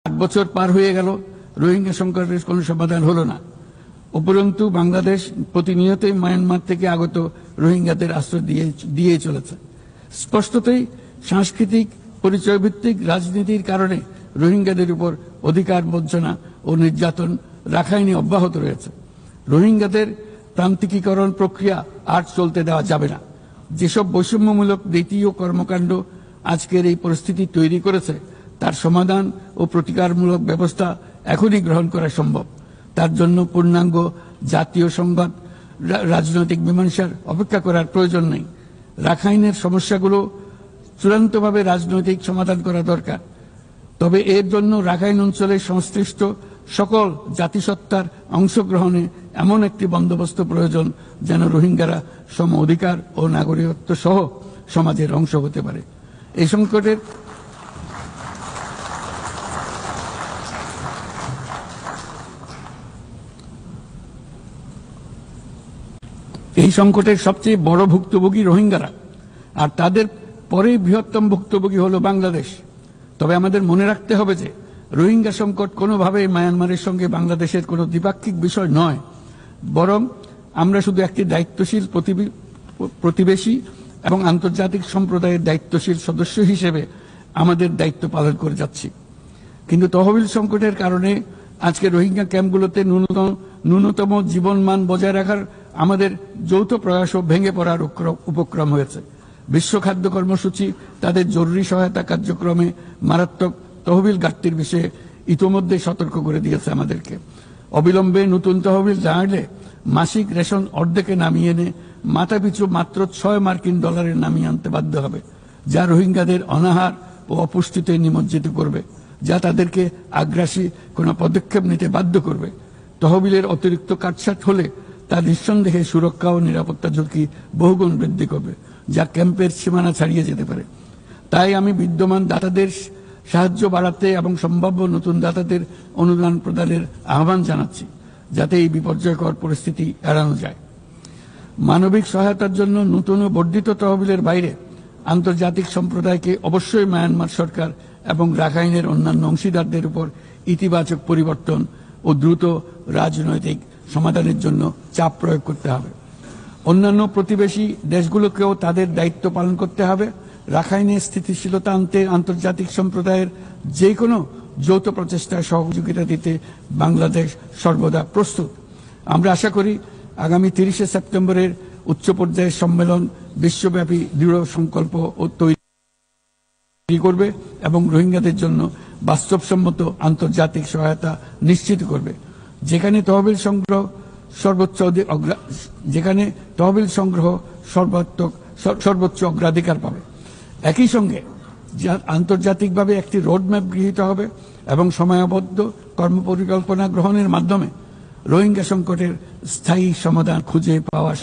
8 বছর পার হয়ে গেল, রোহিঙ্গা সংকটের কোনো সমাধান হলো না। উপরন্তু বাংলাদেশ প্রতিনিয়তই মায়ানমার থেকে আগত রোহিঙ্গাদের আশ্রয় দিয়ে চলেছে। স্পষ্টতই সাংস্কৃতিক পরিচয়ভিত্তিক রাজনীতির কারণে রোহিঙ্গাদের উপর অধিকার বঞ্চনা ও নির্যাতন রাখাইনে অব্যাহত রয়েছে। রোহিঙ্গাদের প্রান্তিকীকরণ প্রক্রিয়া আর চলতে দেওয়া যাবে না। যেসব বৈষম্যমূলক নীতি ও কর্মকাণ্ড আজকের এই পরিস্থিতি তৈরি করেছে, তার সমাধান ও প্রতিকারমূলক ব্যবস্থা এখনই গ্রহণ করা সম্ভব। তার জন্য পূর্ণাঙ্গ জাতীয় সংঘাত রাজনৈতিক মীমাংসার অপেক্ষা করার প্রয়োজন নেই। রাখাইনের সমস্যাগুলো চূড়ান্তভাবে রাজনৈতিক সমাধান করা দরকার। তবে এর জন্য রাখাইন অঞ্চলের সংশ্লিষ্ট সকল জাতিসত্তার অংশগ্রহণে এমন একটি বন্দোবস্ত প্রয়োজন যেন রোহিঙ্গারা সম অধিকার ও নাগরিকত্ব সহ সমাজের অংশ হতে পারে। এই সংকটের সবচেয়ে বড় ভুক্তভোগী রোহিঙ্গারা, আর তাদের পরে বৃহত্তম ভুক্তভোগী হলো বাংলাদেশ। তবে আমাদের মনে রাখতে হবে যে রোহিঙ্গা সংকট কোনোভাবেই মায়ানমারের সঙ্গে বাংলাদেশের কোনো দ্বিপাক্ষিক বিষয় নয়, বরং আমরা শুধু একটি দায়িত্বশীল প্রতিবেশী এবং আন্তর্জাতিক সম্প্রদায়ের দায়িত্বশীল সদস্য হিসেবে আমাদের দায়িত্ব পালন করে যাচ্ছি। কিন্তু তহবিল সংকটের কারণে আজকে রোহিঙ্গা ক্যাম্পগুলোতে ন্যূনতম জীবনমান বজায় রাখার আমাদের যৌথ প্রয়াসও ভেঙে পড়ার উপক্রম হয়েছে। বিশ্ব খাদ্য কর্মসূচি তাদের জরুরি সহায়তা কার্যক্রমে মারাত্মক তহবিল ঘাটতির বিষয়ে ইতোমধ্যে সতর্ক করে দিয়েছে আমাদেরকে। অবিলম্বে নতুন তহবিল জানালে মাসিক রেশন অর্ধেকে নামিয়ে এনে মাথাপিছু মাত্র $6 নামিয়ে আনতে বাধ্য হবে, যা রোহিঙ্গাদের অনাহার ও অপুষ্টিতে নিমজ্জিত করবে, যা তাদেরকে আগ্রাসী কোনো পদক্ষেপ নিতে বাধ্য করবে। তহবিলের অতিরিক্ত কাটছাট হলে তা নিঃসন্দেহে সুরক্ষা ও নিরাপত্তা ঝুঁকি বহুগুণ বৃদ্ধি করবে, যা ক্যাম্পের সীমানা ছাড়িয়ে যেতে পারে। তাই আমি বিদ্যমান দাতাদের সাহায্য বাড়াতে এবং সম্ভাব্য নতুন দাতাদের অনুদান প্রদানের আহ্বান জানাচ্ছি, যাতে এই বিপর্যয়কর পরিস্থিতি এড়ানো যায়। মানবিক সহায়তার জন্য নতুন ও বর্ধিত তহবিলের বাইরে আন্তর্জাতিক সম্প্রদায়কে অবশ্যই মায়ানমার সরকার এবং রাখাইনের অন্যান্য অংশীদারদের উপর ইতিবাচক পরিবর্তন ও দ্রুত রাজনৈতিক সমাধানের জন্য চাপ প্রয়োগ করতে হবে। অন্যান্য প্রতিবেশী দেশগুলোকেও তাদের দায়িত্ব পালন করতে হবে। রাখাইনে স্থিতিশীলতা আনতে আন্তর্জাতিক সম্প্রদায়ের যে কোনো যৌথ প্রচেষ্টায় সহযোগিতা দিতে বাংলাদেশ সর্বদা প্রস্তুত। আমরা আশা করি আগামী 30শে সেপ্টেম্বরের উচ্চ পর্যায়ের সম্মেলন বিশ্বব্যাপী দৃঢ় সংকল্প ও তৈরি করবে এবং রোহিঙ্গাদের জন্য বাস্তবসম্মত আন্তর্জাতিক সহায়তা নিশ্চিত করবে, যেখানে তহবিল সংগ্রহ সর্বোচ্চ অগ্রাধিকার পাবে। একই সঙ্গে আন্তর্জাতিকভাবে একটি রোডম্যাপ গৃহীত হবে এবং সময়াবদ্ধ কর্মপরিকল্পনা গ্রহণের মাধ্যমে রোহিঙ্গা সংকটের স্থায়ী সমাধান খুঁজে পাওয়া